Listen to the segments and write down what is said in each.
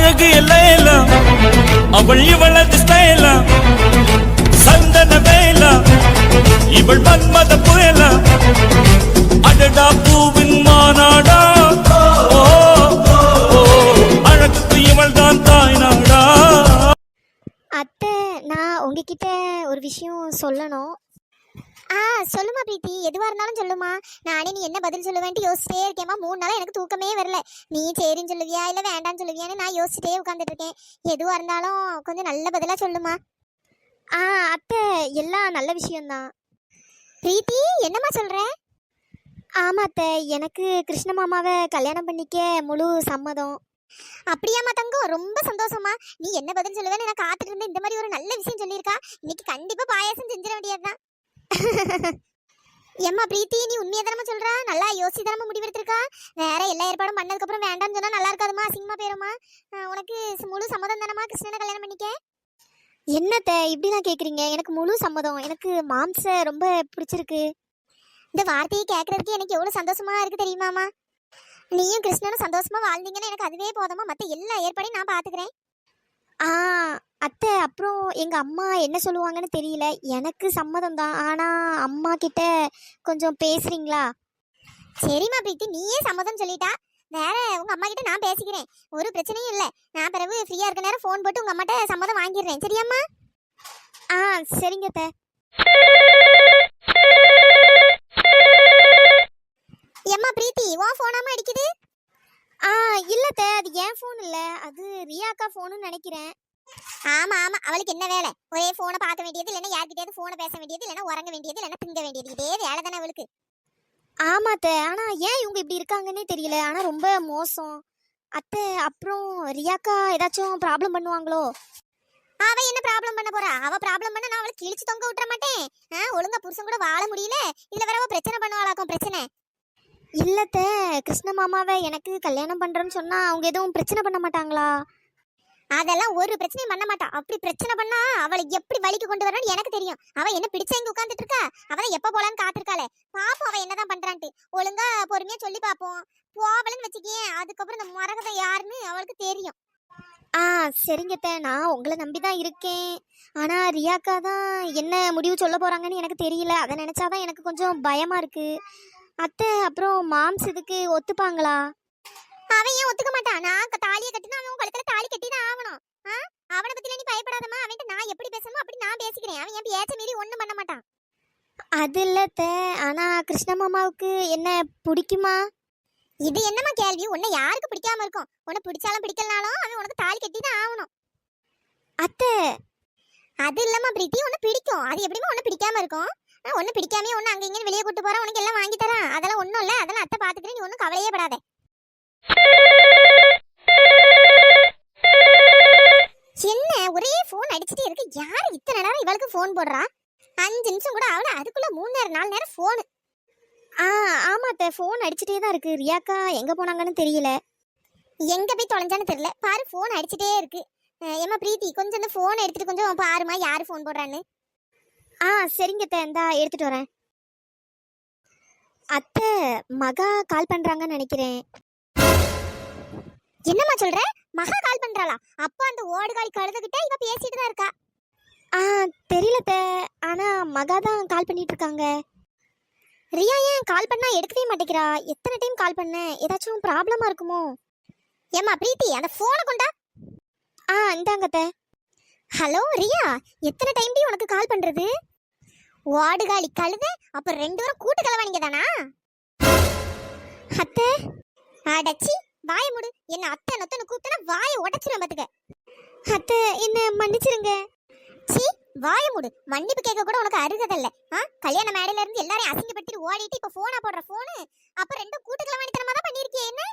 அழகு எல்லாம் அவள் இவளது ஸ்டைலா சந்தன வேலா இவள் மன்மத புயலா அடடா பூவின் மாநாடா ஓ அழகுக்கு இவள் தான் தாய்நாடா. அத்தை, நான் உங்ககிட்ட ஒரு விஷயம் சொல்லணும். சொல்லுமா பிரீத்தி, எதுவாக இருந்தாலும் சொல்லுமா. நானே நீ என்ன பதில் சொல்லுவேன்ட்டு யோசிச்சிட்டே இருக்கேம்மா. 3 நாளாக எனக்கு தூக்கமே வரல. நீ சரின்னு சொல்லுவியா இல்லை வேண்டான்னு சொல்லுவியான்னு நான் யோசிச்சிட்டே உட்காந்துட்டு இருக்கேன். எதுவாக இருந்தாலும் கொஞ்சம் நல்ல பதிலாக சொல்லுமா. அத்தை, எல்லாம் நல்ல விஷயம்தான். பிரீத்தி, என்னம்மா சொல்கிற? ஆமாம் அத்தை, எனக்கு கிருஷ்ண மாமாவை கல்யாணம் பண்ணிக்க முழு சம்மதம். அப்படியாம்மா தங்கம், ரொம்ப சந்தோஷமா. நீ என்ன பதில் சொல்லுவேன்னு நான் காத்துட்டு இருந்தேன். இந்த மாதிரி ஒரு நல்ல விஷயம் சொல்லியிருக்கா. இன்னைக்கு கண்டிப்பாக பாயாசம் செஞ்சிட வேண்டியதுதான். ஏம்மா பிரீத்தி, நீ உண்மையை தானமா சொல்றா? நல்லா யோசிச்சு தானமா முடிவெடுத்திருக்கா. வேற எல்லா ஏற்பாடும் பண்ணதுக்கப்புறம் வேண்டாம்னு சொன்னா நல்லா இருக்காதுமா, அசிங்கமா போயிருமா. உனக்கு முழு சம்மதம் தானமா கிருஷ்ணனை கல்யாணம் பண்ணிக்க? என்னத்த இப்படிலாம் கேட்குறீங்க? எனக்கு முழு சம்மதம். எனக்கு மாம்ச ரொம்ப பிடிச்சிருக்கு. இந்த வார்த்தையை கேட்கறதுக்கு எனக்கு எவ்வளோ சந்தோஷமா இருக்கு தெரியுமாமா. நீயும் கிருஷ்ணனும் சந்தோஷமா வாழ்ந்தீங்கன்னா எனக்கு அதுவே போதுமா. மற்ற எல்லா ஏற்பாடையும் நான் பார்த்துக்கிறேன். அத்தை, அப்புறம் எங்கள் அம்மா என்ன சொல்லுவாங்கன்னு தெரியல. எனக்கு சம்மதம் தான், ஆனால் அம்மா கிட்ட கொஞ்சம் பேசுறீங்களா? சரிம்மா பிரீத்தி, நீயே சம்மதம் சொல்லிட்டா. வேற உங்கள் அம்மா கிட்ட நான் பேசிக்கிறேன். ஒரு பிரச்சனையும் இல்லை. நான் பிறகு ஃப்ரீயாக இருக்க நேரம் ஃபோன் போட்டு உங்கள் அம்மாட்ட சம்மதம் வாங்கிடுறேன். சரியாம்மா? சரிங்க அத்தை. எம்மா பிரீத்தி, உன் ஃபோனாமா அடிக்குது? இல்லத்த, அது என் ஃபோன் இல்லை, அது ரியாக்கா ஃபோனுன்னு நினைக்கிறேன். ஆமா ஆமா, அவளுக்கு என்ன வேலை? ஒரே ஃபோனை பார்க்க வேண்டியது, இல்லைன்னா யார்கிட்டயாவது ஃபோனை பேச வேண்டியது, இல்லைன்னா உறங்க வேண்டியது, இல்லைன்னா திங்க வேண்டியது. இதே வேலை தானே அவளுக்கு. ஆமாத்த, ஆனால் ஏன் இவங்க இப்படி இருக்காங்கன்னே தெரியல. ஆனால் ரொம்ப மோசம் அத்தை. அப்புறம் ரியாக்கா ஏதாச்சும் ப்ராப்ளம் பண்ணுவாங்களோ? அவ என்ன ப்ராப்ளம் பண்ண போறா? அவ ப்ராப்ளம் பண்ண நான் அவளை கிழிச்சு தொங்க விட்டுற மாட்டேன். ஒழுங்கா புருஷன் கூட வாழ முடியல, இதுல வேற பிரச்சனை பண்ணுவாளாக்கும். பிரச்சனை இல்லத்த, கிருஷ்ண மாமாவை எனக்கு கல்யாணம் பண்றேன்னு சொன்னா அவங்க எதுவும் பிரச்சனை பண்ண மாட்டாங்களா? அதெல்லாம் ஒரு பிரச்சனையும் பண்ண மாட்டா. அப்படி பிரச்சனை பண்ணா அவளை எப்படி வழிக்கு கொண்டு வரணும்னு எனக்கு தெரியும். அவ என்ன பிடிச்ச இங்க உட்காந்துட்டு இருக்கா. அவன் எப்ப போலான்னு காத்திருக்காளே. பாப்போம் அவ என்னதான் பண்றான்ட்டு. ஒழுங்கா பொறுமையா சொல்லி பாப்போம். போவலன்னு வச்சுக்கே, அதுக்கப்புறம் இந்த மரகதை யாருன்னு அவளுக்கு தெரியும். சரிங்கத்த, நான் உங்களை நம்பிதான் இருக்கேன். ஆனா ரியாக்கா தான் என்ன முடிவு சொல்ல போறாங்கன்னு எனக்கு தெரியல. அதை நினைச்சாதான் எனக்கு கொஞ்சம் பயமா இருக்கு அத்தை. அப்புறம் மாம்ஸ் இதுக்கு ஒத்துப்பாங்களா? அவன் ஏன் ஒத்துக்க மாட்டான்? நான் தாலியை கட்டினா அவன் கழுத்துல தாலி கட்டி தான் ஆகணும். அவனை பத்தில நீ பயப்படாதமா. அவன்கிட்ட நான் எப்படி பேசணுமோ அப்படி நான் பேசிக்கிறேன். அவன் என் பேச்ச மீறி ஒண்ணும் பண்ண மாட்டான். அது இல்லத்த, ஆனா கிருஷ்ண மாமாவுக்கு என்ன பிடிக்குமா? இது என்னமா கேள்வி? உன்னை யாருக்கு பிடிக்காம இருக்கும்? உன்னை பிடிச்சாலும் பிடிக்கலனாலும் அவன் உனக்கு தாலி கட்டி தான் ஆகணும் அத்தை. அது இல்லம்மா பிரீத்தி, உன்னை பிடிக்கும். அது எப்படிமா உன்னை பிடிக்காம இருக்கும்? ஒன்னு பிடிக்காமே ஒன்னு அங்க இங்க வெளியே கூட்டு போறேன், உனக்கு எல்லாம் வாங்கி தரேன். அதெல்லாம் ஒன்றும் இல்லை, அதெல்லாம் அத்தை பாத்துக்கிறேன். நீ ஒன்றும் கவலையே படாத. என்ன ஒரே போன் அடிச்சுட்டே இருக்கு? யாரு இத்தனை நேரம் இவளுக்கு போன் போடுறா? 5 நிமிஷம் கூட ஆகல, அதுக்குள்ள 3 நேரம் 4 நேரம் போனு. ஆமாத்த, போன் அடிச்சுட்டே தான் இருக்கு. ரியாக்கா எங்க போனாங்கன்னு தெரியல. எங்க போய் தொலைஞ்சான்னு தெரியல. பாரு, போன் அடிச்சுட்டே இருக்கு. ஏமா பிரீத்தி, கொஞ்சம் இந்த போன் எடுத்துட்டு கொஞ்சம் பாருமா யாரு போன் போடுறான்னு. சரிங்க இந்தா எடுத்துட்டு வரேன். அத்தை, மகா கால் பண்றாங்கன்னு நினைக்கிறேன். என்னம்மா சொல்ற? மகா கால் பண்றாளா? அப்ப அந்த ஓடுகாலி கழுதுகிட்ட இவ பேசிட்டு தான் இருக்கா. தெரியலத்த, ஆனா மகா தான் கால் பண்ணிட்டு இருக்காங்க. ரியா ஏன் கால் பண்ணா எடுக்கவே மாட்டேங்கிறா? எத்தனை டைம் கால் பண்ண? ஏதாச்சும் ப்ராப்ளமா இருக்குமோ? ஏமா பிரீத்தி, அந்த போனை கொண்டா. இந்தாங்கத்த. ஹலோ ரியா, எத்தனை டைம் உனக்கு கால் பண்றது? ஓடுகாலி கழுத, அப்ப 2 பேரும் கூட்டு கலவானிங்க தானா? அத்தை, அடச்சி வாய மூடு. என்ன அத்தை நொத்தனை கூப்பிட்டா வாயை உடைச்சிரும் பாத்துக்க. அத்தை, என்ன மன்னிச்சிருங்க. சி, வாய மூடு. மன்னிப்பு கேட்க கூட உனக்கு அருகதல்ல. கல்யாண மேடையில இருந்து எல்லாரையும் அசிங்கப்படுத்திட்டு ஓடிட்டு இப்ப போனா போடுற போனு. அப்ப 2 கூட்டு கலவாணித்தனமா தான் பண்ணிருக்கியே. என்ன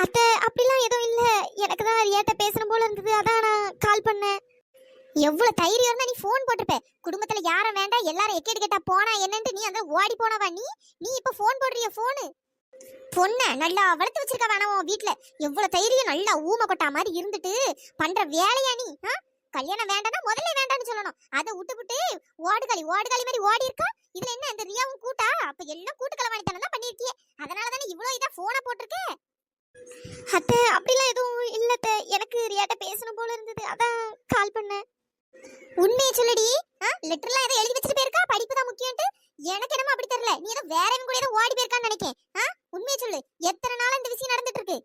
அத்தை, அப்படிலாம் எதுவும் இல்ல. எனக்கு தான் ரியாட்ட பேசணும் போல இருந்தது, அதான் நான் கால் பண்ணேன். எவ்வளவு தைரியம் இருந்தா நீ போன் போட்டுப்ப. குடும்பத்துல யாரும் வேண்டாம், எல்லாரும் எக்கேடு கேட்டா போனா என்னன்ட்டு நீ அந்த ஓடி போனவா? நீ இப்ப போன் போடுறிய? போனு பொண்ண நல்லா வளர்த்து வச்சிருக்க வேணாம் வீட்டுல. எவ்வளவு தைரியம்! நல்லா ஊமை கொட்டா மாதிரி இருந்துட்டு பண்ற வேலையா நீ? கல்யாணம் வேண்டாம்னா முதல்ல வேண்டாம்னு சொல்லணும். அதை விட்டு ஓடுகாலி மாதிரி ஓடி இருக்கா. இதுல என்ன அந்த ரியாவும் கூட்டா? அப்ப எல்லாம் கூட்டு கலவாணித்தனம் தான் பண்ணிருக்கியே. அதனாலதானே இவ்வளவு இதா போனை போட்டிருக்க. அத்தை, அப்படிலாம் எதுவும் இல்லத்த. அதான் கால் பண்ணேன். உண்மையை சொல்லுடி. லெட்டர்லாம் ஏதோ எழுதி வச்சுட்டு போயிருக்கா, படிப்பு தான் முக்கியம்ட்டு. எனக்கு என்னமோ அப்படி தெரியல, நீ ஏதோ வேறவங்க கூட ஏதோ ஓடி போயிருக்கான்னு நினைக்கேன். உண்மையை சொல்லு, எத்தனை நாளா இந்த விஷயம் நடந்துட்டு இருக்கு?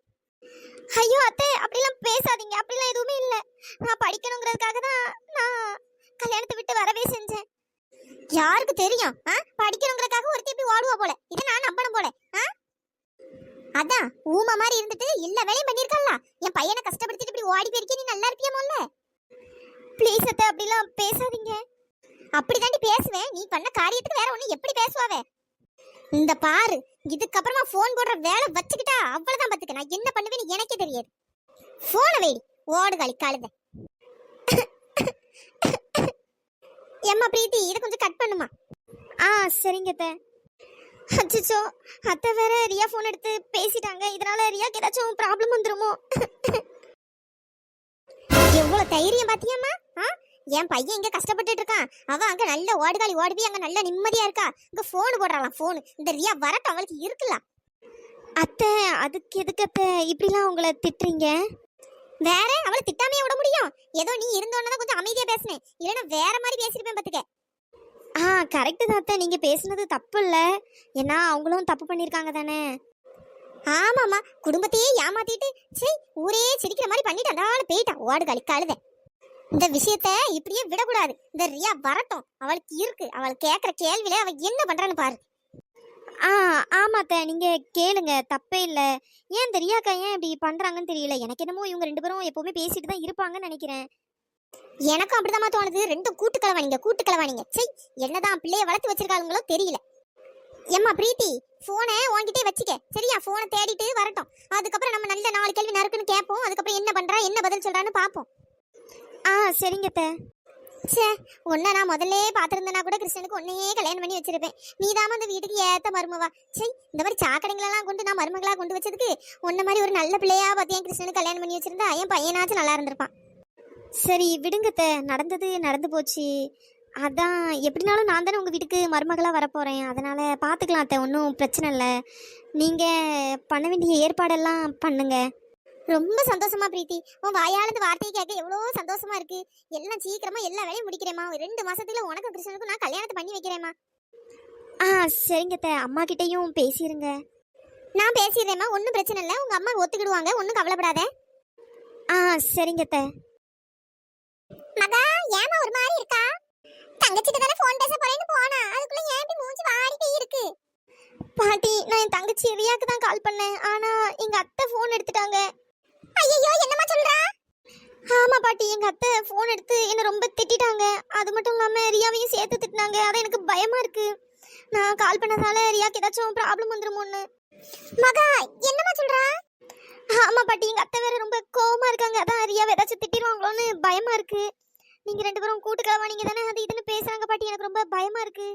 ஐயோ அத்தை, அப்படிலாம் பேசாதீங்க, அப்படிலாம் எதுவுமே இல்ல. நான் படிக்கணுங்கிறதுக்காக தான் நான் கல்யாணத்தை விட்டு வரவே செஞ்சேன். யாருக்கு தெரியும் படிக்கணுங்கிறதுக்காக ஒருத்தி இப்படி ஓடுவா போல, இதை நான் நம்பணும் போல. அதான் ஊமை மாதிரி இருந்துட்டு எல்லா வேலையும் பண்ணிருக்கல. என் பையனை கஷ்டப்படுத்திட்டு இப்படி ஓடி போயிருக்கே, நீ நல்லா இருப்பியமோல்ல. ப்ளீஸ் அத்தை, அப்படிலாம் பேசாதீங்க. அப்படிதாண்டி பேசுவேன், நீ பண்ண காரியத்துக்கு வேற ஒண்ணு எப்படி பேசுவாவே? இந்த பாரு, இதுக்கப்புறமா போன் போடுற வேலை வச்சுக்கிட்டா அவ்வளவுதான் பாத்துக்க. நான் என்ன பண்ணுவேன்னு எனக்கே தெரியாது. போன வைடி, ஓடுகாலி கழுத. ஏம்மா பிரீத்தி, இதை கொஞ்சம் கட் பண்ணுமா? சரிங்க அத்தை. அச்சோ, அத்தை வேற ரியா போன் எடுத்து பேசிட்டாங்க. இதனால ரியாக்கு ஏதாச்சும் ப்ராப்ளம் வந்துருமோ? எவ்வளவு தைரியம் பாத்தியாம்மா? என் பையன் இங்க கஷ்டப்பட்டுட்டு இருக்கான், அவன் அங்க நல்ல ஓடுகாலி ஓடுவி அங்க நல்ல நிம்மதியா இருக்கா. இங்க போன் போடுறாளாம். போன் இந்த ரியா வரட்டும், அவளுக்கு இருக்கலாம். அத்தை, அதுக்கு எதுக்கு அத்தை இப்படிலாம் உங்களை திட்டுறீங்க? வேற அவளை திட்டாமையே விட முடியும்? ஏதோ நீ இருந்தோன்னு கொஞ்சம் அமைதியா பேசுனேன், இல்லைன்னா வேற மாதிரி பேசிருப்பேன் பாத்துக்க. கரெக்டு தான் அத்தை, நீங்க பேசுனது தப்பு இல்ல. ஏன்னா அவங்களும் தப்பு பண்ணிருக்காங்க தானே. ஆமாமா, குடும்பத்தையே ஏமாத்திட்டு சரி ஊரே சிரிக்கிற மாதிரி பண்ணிட்டு அதால போயிட்டான் ஓடுகாலி கழுத. இந்த விஷயத்த இப்படியே விடக்கூடாது. இந்த ரியா வரட்டும், அவளுக்கு இருக்கு. அவள் கேட்குற கேள்வியில அவள் என்ன பண்றான்னு பாரு. ஆமாத்த, நீங்க கேளுங்க, தப்பே இல்லை. ஏன் இந்த ரியாக்கா ஏன் இப்படி பண்றாங்கன்னு தெரியல. எனக்கு என்னமோ இவங்க ரெண்டு பேரும் எப்பவுமே பேசிட்டு தான் இருப்பாங்கன்னு நினைக்கிறேன். எனக்கும் அப்படிதான் தோணுது. ரெண்டும் கூட்டுக்கலவானிங்க. சரி, என்னதான் பிள்ளைய வளர்த்து வச்சிருக்காங்களோ தெரியல. எம்மா பிரீத்தி, போனை உன்கிட்டே வச்சுக்க சரியா? போனை தேடிட்டு வரட்டும், அதுக்கப்புறம் நம்ம நல்ல 4 கேள்வி நறுக்குன்னு கேட்போம். அதுக்கப்புறம் என்ன பண்றா, என்ன பதில் சொல்றான்னு பாப்போம். சரிங்க அத்தை. சே, உன்னை நான் முதல்ல பார்த்துருந்தேன்னா கூட கிருஷ்ணனுக்கு உன்னையே கல்யாணம் பண்ணி வச்சிருப்பேன். நீதாம அந்த வீட்டுக்கு ஏத்த மருமவா. சரி, இந்த மாதிரி சாக்கடைங்களெல்லாம் கொண்டு நான் மருமகளா கொண்டு வச்சதுக்கு உன்ன மாதிரி ஒரு நல்ல பிள்ளையா பார்த்து என் கிருஷ்ணனுக்கு கல்யாணம் பண்ணி வச்சிருந்தா என் பையனாச்சும் நல்லா இருந்திருப்பான். சரி விடுங்கத்த, நடந்தது நடந்து போச்சு. அதான் எப்படினாலும் நான் தானே உங்கள் வீட்டுக்கு மருமகளாக வரப்போகிறேன், அதனால் பார்த்துக்கலாம் அத்தை, ஒன்றும் பிரச்சனை இல்லை. நீங்கள் பண்ண வேண்டிய ஏற்பாடெல்லாம் பண்ணுங்க. ரொம்ப சந்தோஷமா பிரீத்தி, உன் வாயாளது வார்த்தையை கேட்க எவ்வளோ சந்தோஷமா இருக்கு. எல்லாம் சீக்கிரமா எல்லா வேலையும் முடிக்கிறேம்மா. 2 மாசத்துல உனக்கு கிருஷ்ணனுக்கும் நான் கல்யாணத்தை பண்ணி வைக்கிறேம்மா. சரிங்க அத்தை, அம்மா கிட்டையும் பேசிடுங்க. நான் பேசிடுறேம்மா, ஒன்றும் பிரச்சனை இல்லை. உங்கள் அம்மா ஒத்துக்கிடுவாங்க, ஒன்றும் கவலைப்படாத. சரிங்க அத்தை. மகா, ஏமா ஒரு மாதிரி இருக்கா? தங்கச்சிட்ட தானே ஃபோன் பேச போறேன்னு போனா, அதுக்குள்ள ஏன் இப்படி மூஞ்சி வாடிட்டே இருக்கு? பாட்டி, நான் என் தங்கச்சி ரியாக்கு தான் கால் பண்ணேன், ஆனா எங்க அத்தை ஃபோன் எடுத்துட்டாங்க. ஐயோ, என்னமா சொல்றா? ஆமா பாட்டி, எங்க அத்தை ஃபோன் எடுத்து என்ன ரொம்ப திட்டிட்டாங்க. அது மட்டும் இல்லாம ரியாவையும் சேர்த்து திட்டினாங்க. அதான் எனக்கு பயமா இருக்கு. நான் கால் பண்ணதால ரியாக்கு ஏதாச்சும் ப்ராப்ளம் வந்துருமோன்னு. மகா, என்னமா சொல்றா? ஆமா பாட்டி, எங்க அத்தை வேற ரொம்ப கோவமா இருக்காங்க. அதான் ரியாவை ஏதாச்சும் திட்டிடுவாங்களோன்னு பயமா இருக்கு. நீங்க 2 பேரும் கூட்டுக்கலவா நீங்க தானே அது இதுன்னு பேசுறாங்க பாட்டி, எனக்கு ரொம்ப பயமா இருக்கு.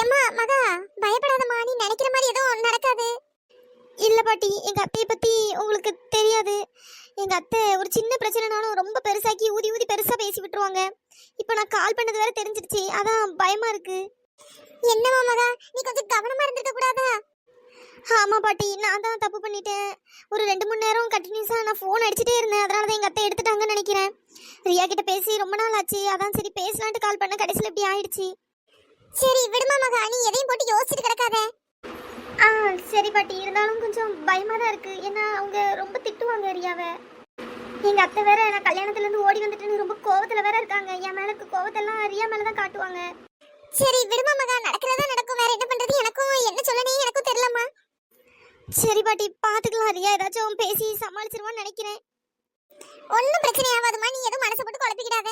ஏம்மா மகா, பயப்படாதம்மா, நீ நினைக்கிற மாதிரி எதுவும் நடக்காது. இல்ல பாட்டி, எங்க அத்தையை பத்தி உங்களுக்கு தெரியாது. எங்க அத்தை ஒரு சின்ன பிரச்சனைனாலும் ரொம்ப பெருசாக்கி ஊதி ஊதி பெருசா பேசி விட்டுருவாங்க. இப்போ நான் கால் பண்ணது வேற தெரிஞ்சிடுச்சு, அதான் பயமா இருக்கு. என்னமா மகா, நீ கொஞ்சம் கவனமா இருந்திருக்க கூடாதா? ஆமா பாட்டி, நான் தான் தப்பு பண்ணிட்டேன். ஒரு 2-3 நேரம் கண்டினியூஸா நான் ஃபோன் அடிச்சுட்டே இருந்தேன், அதனால தான் எங்க அத்தை எடுத்துட்டாங்கன்னு நினைக்கிறேன். ரியா கிட்ட பேசி ரொம்ப நாள் ஆச்சு, அதான் சரி பேசலான்ட்டு கால் பண்ண, கடைசியில் இப்படி ஆயிடுச்சு. சரி விடுமா மகா, நீ எதையும் போட்டு யோசிச்சுட்டு கிடக்காத. சரி பாட்டி, இருந்தாலும் கொஞ்சம் பயமா தான் இருக்கு. ஏன்னா அவங்க ரொம்ப திட்டுவாங்க ரியாவை. எங்க அத்தை வேற நான் கல்யாணத்துல இருந்து ஓடி வந்துட்டேன்னு ரொம்ப கோவத்துல வேற இருக்காங்க. என் மேல இருக்க கோவத்தெல்லாம் ரியா மேலதான் காட்டுவாங்க. சரி விடுமா மகா, நடக்கிறதா நடக்கும், வேற என்ன பண்றது? எனக்கும் என்ன சொல்லனே எனக்கும் தெரியலம்மா. சரி பாட்டி, பாத்துக்கலாம். ரியா ஏதாச்சும் பேசி சமாளிச்சிருவான்னு நினைக்கிறேன். ஒன்னும் பிரச்சனை ஆகாதுமா, நீ எதுவும் மனசை போட்டு குழப்பிக்கிடாத.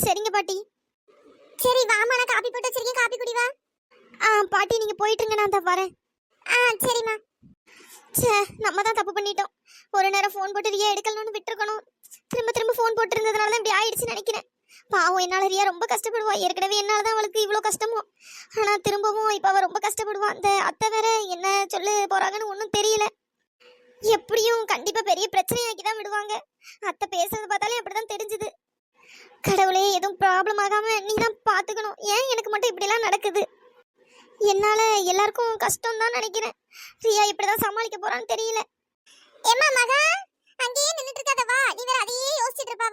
சரிங்க பாட்டி. சரி வாமா, நான் காபி போட்டு வச்சிருக்கேன், காபி குடி வா. பாட்டி நீங்க போயிட்டுருங்க, நான் தான் வரேன். சரிம்மா. நம்ம தான் தப்பு பண்ணிட்டோம். ஒரு நேரம் ஃபோன் போட்டு ரியா எடுக்கலன்னு விட்டுருக்கணும். திரும்ப திரும்ப ஃபோன் போட்டு இருந்ததுனால தான் இப்படி ஆயிடுச்சுன்னு நினைக்கிறேன். பாவம், என்னால் ரியா ரொம்ப கஷ்டப்படுவா. ஏற்கனவே என்னால் தான் அவளுக்கு இவ்வளோ கஷ்டமோ, ஆனால் திரும்பவும் இப்போ அவள் ரொம்ப கஷ்டப்படுவா. அந்த அத்தை வேற என்ன சொல்ல போறாங்கன்னு ஒன்றும் தெரியல. எப்படியும் கண்டிப்பாக பெரிய பிரச்சனையாக்கி தான் விடுவாங்க. அத்தை பேசுறது பார்த்தாலே அப்படிதான் தெரிஞ்சுது. கடவுளே, எதுவும் ப்ராப்ளம் ஆகாம நீ தான் பார்த்துக்கணும். ஏன் எனக்கு மட்டும் இப்படிலாம் நடக்குது? என்னால எல்லாருக்கும் கஷ்டம் தான் நினைக்கிறேன். ரியா இப்படிதான் சமாளிக்க போறான்னு தெரியல. ஏமா மகா, அங்கேயே நின்னுட்டு இருக்காத, வா. நீ வேற அதையே யோசிச்சுட்டு இருப்பா,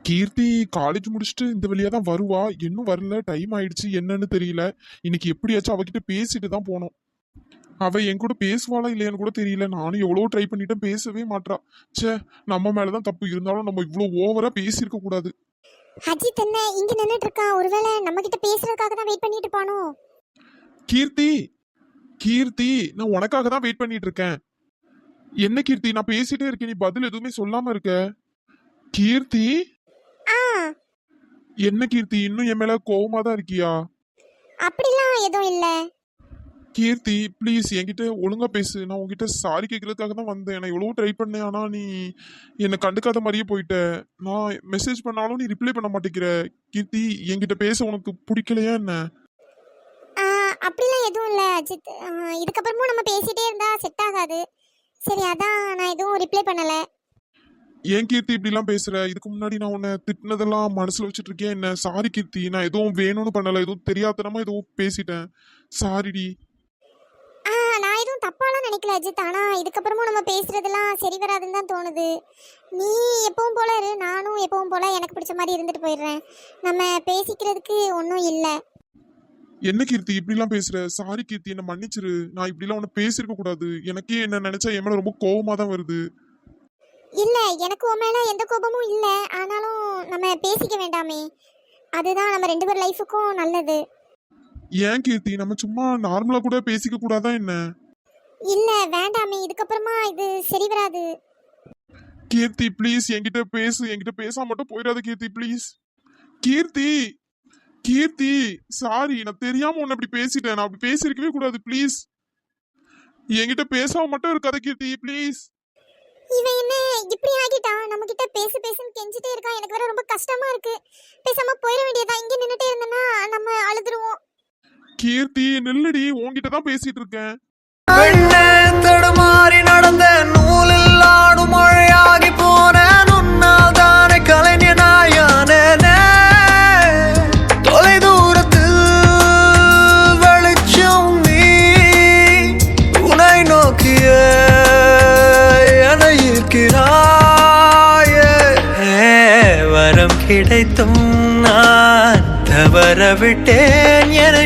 கீர்த்தி காலேஜ் முடிச்சுட்டு இந்த வழியா தான் வருவா. இன்னும் வரல, டைம் ஆயிடுச்சு, என்னன்னு தெரியல. இன்னைக்கு எப்படியாச்சும் அவகிட்ட பேசிட்டு தான் போனோம். அவ என் கூட பேசுவாளா இல்லையான்னு கூட தெரியல. நானும் எவ்வளவு ட்ரை பண்ணிட்டேன், பேசவே மாட்றா. ச்சே, நம்ம மேலதான் தப்பு. இருந்தாலும் நம்ம இவ்வளவு ஓவரா பேசியிருக்க கூடாது. அஜித் என்ன இங்க நின்னுட்டு இருக்கான்? ஒருவேளை நம்ம கிட்ட பேசுறதுக்காக தான் வெயிட் பண்ணிட்டு இருப்பானோ? கீர்த்தி, கீர்த்தி, நான் உனக்காக தான் வெயிட் பண்ணிட்டு இருக்கேன். என்ன கீர்த்தி, நான் பேசிட்டே இருக்கேன், நீ பதில் எதுவுமே சொல்லாம இருக்க. கீர்த்தி, ஆ, என்ன கீர்த்தி, இன்னும் என் மேல கோவமா தான் இருக்கியா? அப்படிலாம் எதுவும் இல்ல. கீர்த்தி ப்ளீஸ் என்கிட்ட ஒழுங்கா பேசு. நான் உன்கிட்ட சாரி கேட்கறதுக்காக தான் வந்தேன். நான் எவ்வளவு ட்ரை பண்ணேன், ஆனா நீ என்னை கண்டுக்காத மாதிரியே போயிட்ட. நான் மெசேஜ் பண்ணாலும் நீ ரிப்ளை பண்ண மாட்டேங்கிற. கீர்த்தி, என்கிட்ட பேச உனக்கு பிடிக்கலையா என்ன? ஆ, அப்படிலாம் எதுவும் இல்ல அஜித். இதுக்கப்புறமும் நம்ம பேசிட்டே இருந்தா செட் ஆகாது. சரி, அதான் நான் எதுவும் ரிப்ளை பண்ணல. ஏன் கீர்த்தி இப்படிலாம் பேசுற? இதுக்கு முன்னாடி நான் உன்னை திட்டினதெல்லாம் மனசுல வச்சுட்டு இருக்கேன் என்ன? சாரி கீர்த்தி, நான் எதுவும் வேணும்னு பண்ணல, எதுவும் தெரியாதனமா எதுவும் பேசிட்டேன். சாரிடி. நான் எதுவும் தப்பாலாம் நினைக்கல அஜித். ஆனா இதுக்கப்புறமும் நம்ம பேசுறதெல்லாம் சரி வராதுன்னு தான் தோணுது. நீ எப்பவும் போல இரு, நானும் எப்பவும் போல எனக்கு பிடிச்ச மாதிரி இருந்துட்டு போயிடுறேன். நம்ம பேசிக்கிறதுக்கு ஒன்றும் இல்லை. என்ன கீர்த்தி இப்படிலாம் பேசுற? சாரி கீர்த்தி, என்ன மன்னிச்சிரு. நான் இப்படிலாம் உன்னை பேசியிருக்க கூடாது. எனக்கே என்ன நினைச்சா என் மேல ரொம்ப கோவமா தான் வருது. இல்ல, எனக்கு உன் மேல எந்த கோபமும் இல்ல. ஆனாலும் நம்ம பேசிக்க வேண்டாமே, அதுதான் நம்ம ரெண்டு பேர் லைஃபுக்கும் நல்லது. ஏன் கீர்த்தி, நம்ம சும்மா நார்மலா கூட பேசிக்க கூடாதா என்ன? இல்ல வேண்டாமே, இதுக்கப்புறமா இது சரி வராது. கீர்த்தி ப்ளீஸ் என்கிட்ட பேசு. என்கிட்ட பேசாம மட்டும் போயிடாத கீர்த்தி ப்ளீஸ். கீர்த்தி, கீர்த்தி, சாரி, நான் தெரியாம உன்னை அப்படி பேசிட்டேன். நான் அப்படி பேசியிருக்கவே கூடாது. ப்ளீஸ் என்கிட்ட பேசாம மட்டும் இருக்காத கீர்த்தி ப்ளீஸ். இவன் என்ன இப்படி ஆகிட்டான்? நம்ம கிட்ட பேசு பேசுன்னு கெஞ்சிட்டே இருக்கான். எனக்கு வேற ரொம்ப கஷ்டமா இருக்கு. பேசாம போயிட வேண்டியதா. இங்க நின்னுட்டே இருந்தனா நம்ம அழுதுருவோம். கீர்த்தி நில்லுடி, உன்கிட்ட தான் பேசிட்டு இருக்கேன். பெண்ணே தடுமாறி நடந்த நூலில் ஆடும் மழையாகி போன உன்னால் தானே கலைஞனாயானே. தொலை தூரத்தில் வெளிச்சம் நீ உனை நோக்கிய என இருக்கிறாயே. வரம் கிடைத்தும் நான் தவற விட்டேன் என்னை